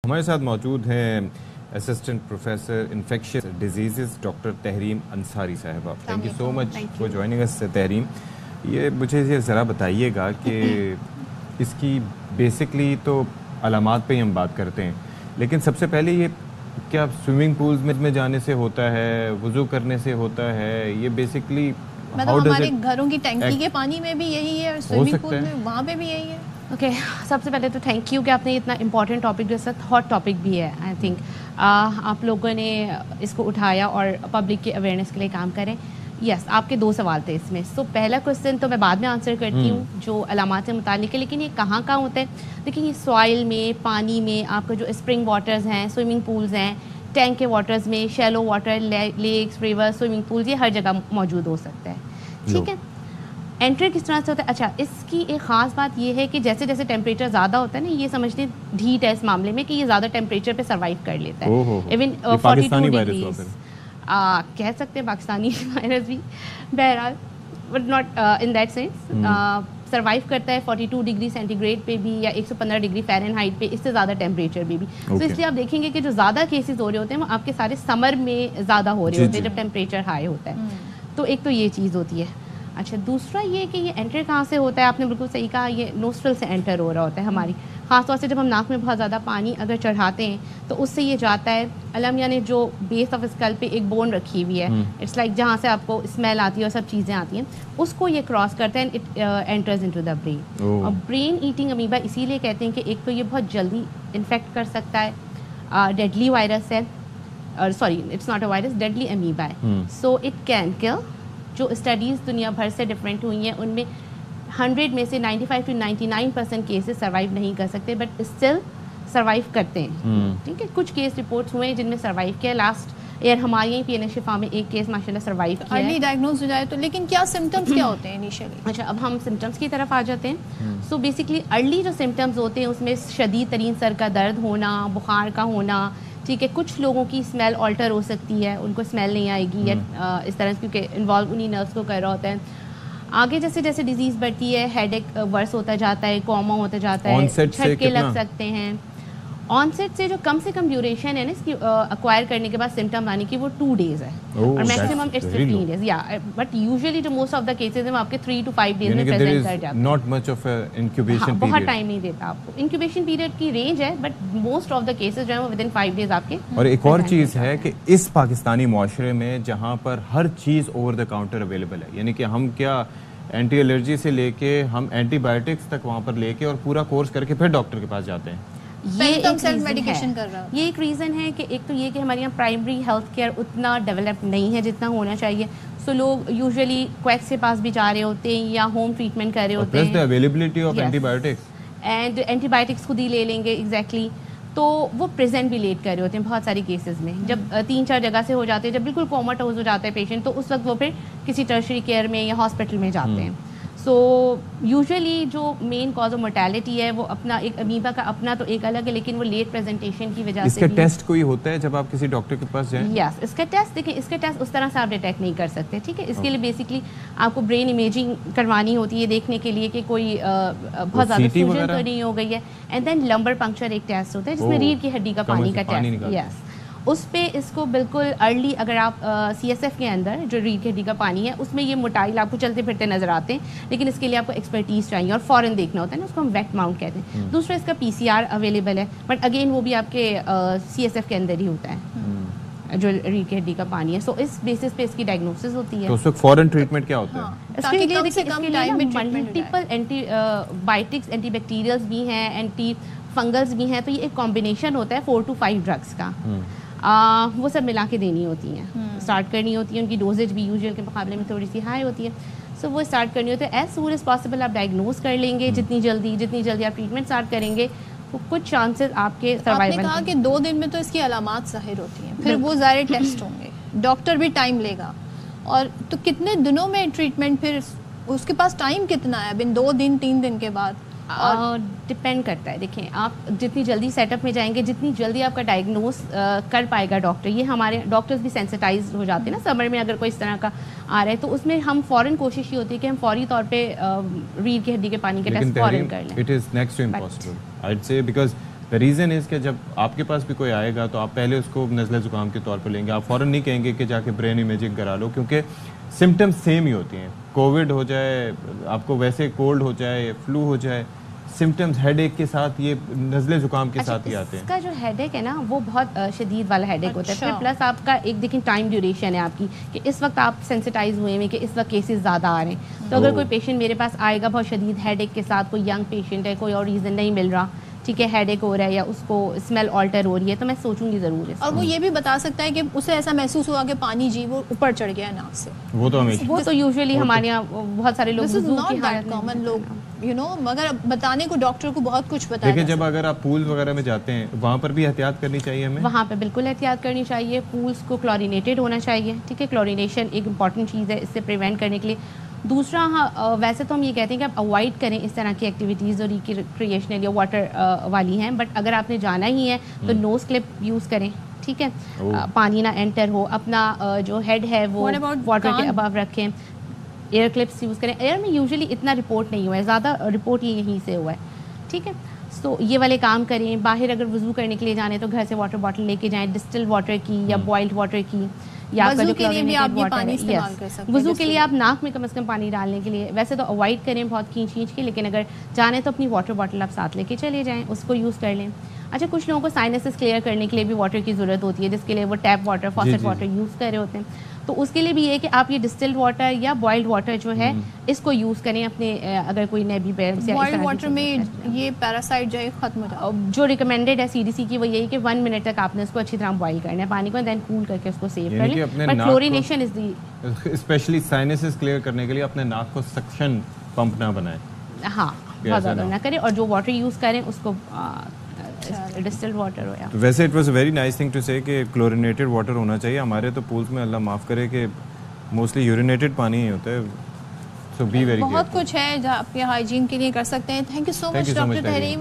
हमारे साथ मौजूद हैं assistant professor infectious disease doctor Tahreem Ansari साहिबा। Thank you so much for joining us Tahreem. ये मुझे ये ज़रा बताइएगा कि इसकी बेसिकली तो अलामात पे ही हम बात करते हैं, लेकिन सबसे पहले ये क्या स्विमिंग पूल्स में जाने से होता है, वुज़ू करने से होता है? ये बेसिकली मतलब हमारे घरों की टंकी के पानी में भी यही है और स्विमिंग पूल में वहाँ पे भी यही है। ओके सबसे पहले तो थैंक यू कि आपने इतना इम्पॉर्टेंट टॉपिक जो है हॉट टॉपिक भी है। आई थिंक आप लोगों ने इसको उठाया और पब्लिक की अवेयरनेस के लिए काम करें। यस आपके दो सवाल थे इसमें। सो पहला क्वेश्चन तो मैं बाद में आंसर करती हूँ जो अलामात से मुतालिक है, लेकिन ये कहाँ होता है? देखिए ये सॉइल में, पानी में, आपका जो स्प्रिंग वाटर्स हैं, स्विमिंग पूल्स हैं, टैंक के वाटर्स में, shallow water, lakes, river, swimming pools, ये हर जगह मौजूद हो सकता है। ठीक है, एंट्री किस तरह से होता है? अच्छा, इसकी एक ख़ास बात ये है कि जैसे जैसे टेम्परेचर ज़्यादा होता है ना, ये समझते ढीट है इस मामले में कि ये ज़्यादा टेम्परेचर पे सर्वाइव कर लेता है। इवन 42 डिग्रीज कह सकते हैं पाकिस्तानी वायरस भी, बहरहाल but not in that sense survive करता है 42 डिग्री सेंटीग्रेड पे भी या 115 डिग्री फ़ारेनहाइट पे, इससे ज़्यादा टेम्परेचर पे भी। तो इसलिए आप देखेंगे कि जो ज़्यादा केसेस हो रहे होते हैं वो आपके सारे समर में ज़्यादा हो रहे होते हैं जब टेम्परेचर हाई होता है। तो एक तो ये चीज़ होती है। अच्छा, दूसरा ये कि ये एंटर कहाँ से होता है? आपने बिल्कुल सही कहा, ये नोस्ट्रल से एंटर हो रहा होता है हमारी। ख़ासतौर से जब हम नाक में बहुत ज़्यादा पानी अगर चढ़ाते हैं तो उससे ये जाता है अलम, यानी जो बेस ऑफ स्कल पे एक बोन रखी हुई है, इट्स लाइक जहाँ से आपको स्मेल आती है और सब चीज़ें आती हैं, उसको ये क्रॉस करता है and it enters into the brain. और ब्रेन ईटिंग अमीबा इसीलिए कहते हैं कि एक तो ये बहुत जल्दी इन्फेक्ट कर सकता है, डेडली वायरस है, और sorry it's not a virus, deadly amoeba है। So it can kill. जो स्टडीज़ दुनिया भर से डिफरेंट हुई हैं उनमें 100 में से 95 to 99% केसेस सर्वाइव नहीं कर सकते, बट स्टिल सर्वाइव करते हैं। ठीक है, कुछ केस रिपोर्ट्स हुए हैं जिनमें सर्वाइव किया। लास्ट ईयर हमारे यहीं PNH शिफा में एक केस माशाल्लाह सर्वाइव किया। अर्ली डायग्नोज हो जाए तो, लेकिन क्या सिम्टम्स क्या होते हैं इनिशियली? अच्छा, अब हम सिम्टम्स की तरफ आ जाते हैं। सो बेसिकली अर्ली जो सिम्टम्स होते हैं उसमें शदीद तरीन सर का दर्द होना, बुखार का होना, ठीक है, कुछ लोगों की स्मेल ऑल्टर हो सकती है, उनको स्मेल नहीं आएगी या इस तरह से, क्योंकि इन्वॉल्व उन्हीं नर्व्स को कर रहा होता है। आगे जैसे जैसे डिजीज़ बढ़ती है, हेडेक वर्स होता जाता है, कोमा होता जाता है, झटके लग सकते हैं। ऑनसेट से जो कम से कम ड्यूरेशन है ना इसकी अक्वायर करने के बाद सिम्टम आने की, वो 2 डेज है और मैक्सिमम इट्स 15 डेज। या बट यूजुअली जो मोस्ट ऑफ द केसेस हैं वो आपके 3 to 5 डेज में प्रेजेंट कर जाते हैं। Not much of incubation period, बहुत टाइम नहीं देता आपको। इंक्यूबेशन पीरियड की रेंज है, but most of the cases जो है वो विदिन 5 डेज आपके। और एक और चीज़ है कि इस पाकिस्तानी माशरे में जहाँ पर हर चीज़ ओवर द काउंटर अवेलेबल है, यानी कि हम क्या एंटी एलर्जी से लेके हम एंटीबायोटिक्स तक वहाँ पर लेके और पूरा कोर्स करके फिर डॉक्टर के पास जाते हैं। ये एक सेल्फ मेडिकेशन कर रहा है। ये एक रीज़न है कि एक तो ये कि हमारे यहाँ प्राइमरी हेल्थ केयर उतना डेवलप नहीं है जितना होना चाहिए। सो लोग यूजुअली क्वैक्स के पास भी जा रहे होते हैं या होम ट्रीटमेंट कर रहे होते हैं। Availability of antibiotics and antibiotics खुद ही ले लेंगे एग्जैक्टली, तो वो प्रेजेंट भी लेट कर रहे होते हैं बहुत सारी केसेस में। जब 3-4 जगह से हो जाते हैं, जब बिल्कुल कोमाटोज हो जाता है पेशेंट, तो उस वक्त वो फिर किसी टर्शरी केयर में या हॉस्पिटल में जाते हैं। सो यूजुअली जो मेन कॉज ऑफ मोर्टेलिटी है वो अपना एक अमीबा का अपना तो एक अलग है, लेकिन वो लेट प्रेजेंटेशन की वजह से। इसका टेस्ट कोई होता है जब आप किसी डॉक्टर के पास जाएं? यस, इसका टेस्ट देखिए, इसका टेस्ट उस तरह से आप डिटेक्ट नहीं कर सकते। ठीक है, इसके लिए बेसिकली आपको ब्रेन इमेजिंग करवानी होती है देखने के लिए कि कोई बहुत ज़्यादा सूजन तो नहीं हो गई है। एंड देन लंबर पंक्चर एक टेस्ट होता है जिसमें रीढ़ की हड्डी का पानी का टेस्ट। यस, उस पे इसको बिल्कुल अर्ली, अगर आप CSF के अंदर जो रीढ़ की हड्डी का पानी है उसमें ये मोटाइल आपको चलते फिरते नजर आते हैं, लेकिन इसके लिए आपको एक्सपर्टीज़ चाहिए और फ़ौरन देखना होता है ना, उसको हम वेट माउंट कहते हैं। दूसरा इसका PCR अवेलेबल है, बट अगेन वो भी आपके CSF के अंदर ही होता है जो रीढ़ की हड्डी का पानी है। सो इस बेसिस पे इसकी डायग्नोसिस होती है। तो उसको फॉरेन ट्रीटमेंट क्या होता है? इसके लिए देखिए मल्टीपल एंटीबायोटिक्स, एंटीबैक्टीरियल्स भी हैं, एंटी फंगल्स भी हैं, तो ये एक कॉम्बिनेशन होता है 4 to 5 ड्रग्स का। वो सब मिला के देनी होती हैं, स्टार्ट करनी होती है। उनकी डोजेज भी यूजुअल के मुकाबले में थोड़ी सी हाई होती है। सो वो स्टार्ट करनी होती है। एज सून एज पॉसिबल आप डायग्नोज कर लेंगे, जितनी जल्दी आप ट्रीटमेंट स्टार्ट करेंगे तो कुछ चांसेस आपके सर्वाइवल। आपने कहा कि 2 दिन में तो इसकी अलामात ज़ाहिर होती हैं, फिर वो ज़ाहिर टेस्ट होंगे, डॉक्टर भी टाइम लेगा, और तो कितने दिनों में ट्रीटमेंट, फिर उसके पास टाइम कितना है अब इन 2 दिन 3 दिन के बाद? और डिपेंड करता है। देखिए, आप जितनी जल्दी सेटअप में जाएंगे, जितनी जल्दी आपका डायग्नोस कर पाएगा डॉक्टर। ये हमारे डॉक्टर्स भी सेंसिटाइज हो जाते हैं ना, समर में अगर कोई इस तरह का आ रहा है तो उसमें हम फ़ौरन कोशिश ये होती है कि हम फौरी तौर पे रीढ़ की हड्डी के पानी के टेस्ट फ़ौरन कर लें। It is next to impossible I would say, because the reason is कि जब आपके पास भी कोई आएगा तो आप पहले उसको नज़ले ज़ुकाम के तौर पर लेंगे, आप फ़ौरन नहीं कहेंगे कि जाके ब्रेन इमेजिंग करा लो, क्योंकि सिम्टम्स सेम ही होती हैं। कोविड हो जाए, आपको वैसे कोल्ड हो जाए, फ्लू हो जाए, सिम्टम्स हेडेक के साथ, ये नज़ले ज़ुकाम के साथ ही आते हैं। इसका जो हेडेक है ना वो बहुत शदीद वाला हेडेक होता है। फिर प्लस आपका एक देखिए टाइम ड्यूरेशन है आपकी कि इस वक्त आप सेंसिटाइज हुए हैं कि इस वक्त केसेस ज़्यादा आ रहे हैं। तो अगर कोई पेशेंट मेरे पास आएगा बहुत शदीद हेडेक के साथ, कोई यंग पेशेंट है, कोई और रीज़न नहीं मिल रहा, ठीक है, हेडेक हो रहा है या उसको स्मेल ऑल्टर हो रही है, तो मैं सोचूंगी ज़रूर। और वो ये भी बता सकता है कि उसे ऐसा महसूस हुआ कि पानी जी वो ऊपर चढ़ गया नाक से। वो तो यूजुअली हमारे यहाँ बहुत सारे लोग कॉमन लोग मगर बताने को डॉक्टर को बहुत कुछ बताया। देखिए जब अगर आप पूल वगैरह में जाते हैं वहाँ पर भी एहतियात करनी चाहिए हमें। वहाँ पे बिल्कुल एहतियात करनी चाहिए। पूल्स को क्लोरिनेटेड होना चाहिए, ठीक है, क्लोरिनेशन एक इंपॉर्टेंट चीज़ है इससे प्रिवेंट करने के लिए। दूसरा, हाँ, वैसे तो हम ये कहते हैं कि आप अवॉइड करें इस तरह की एक्टिविटीज़ और रिक्रिएशनल या वाटर वाली हैं, बट अगर आपने जाना ही है तो नोज क्लिप यूज़ करें, ठीक है, पानी ना एंटर हो, अपना जो हेड है वो वाटर के अबव रखें, एयर क्लिप्स यूज़ करें। एयर में यूजुअली इतना रिपोर्ट नहीं हुआ है, ज़्यादा रिपोर्ट यहीं से हुआ है, ठीक है। तो ये वाले काम करें। बाहर अगर वज़ू करने के लिए जाने तो घर से वाटर बॉटल लेके जाएं, डिस्टिल्ड वाटर की या बॉइल्ड वाटर की, या आपका जो क्लोरीनेटेड वाटर है। वज़ू के लिए आप नाक में कम से कम पानी डालने के लिए वैसे तो अवॉइड करें बहुत खींच के, लेकिन अगर जाने तो अपनी वाटर बॉटल आप साथ लेके चले जाएं, उसको यूज़ कर लें। अच्छा, कुछ लोगों को साइनसेस क्लियर करने के लिए भी वाटर की ज़रूरत होती है, जिसके लिए वो tap water, faucet water use कर रहे होते हैं, तो उसके लिए भी ये है कि आप ये डिस्टिल्ड वाटर या बॉइल्ड वाटर जो है इसको यूज़ करें अपने अगर कोई नेबी बेर से। बॉइल्ड वाटर में ये पैरासाइट जो है खत्म हो जाता है। जो रिकमेंडेड है CDC की वो यही कि 1 मिनट तक आपने उसको अच्छी तरह बॉइल करना है पानी को, देन कूल करके उसको सेव कर लें। But chlorination is the, specially sinuses clear करने के लिए अपने नाक को सक्शन पंप ना बनाएं। हाँ, बहुत ज़्यादा ना करें, और जो वाटर यूज़ करें उसको डिस्टिल्ड वाटर हो या। वैसे it was a very nice thing to say कि क्लोरिनेटेड वाटर होना चाहिए। हमारे तो पूल्स में अल्लाह माफ़ करे कि मोस्टली यूरिनेटेड पानी ही होता है। सो बी वेरी बहुत कुछ है जो आपके हाइजीन के लिए कर सकते हैं। Thank you so much doctor Tahreem.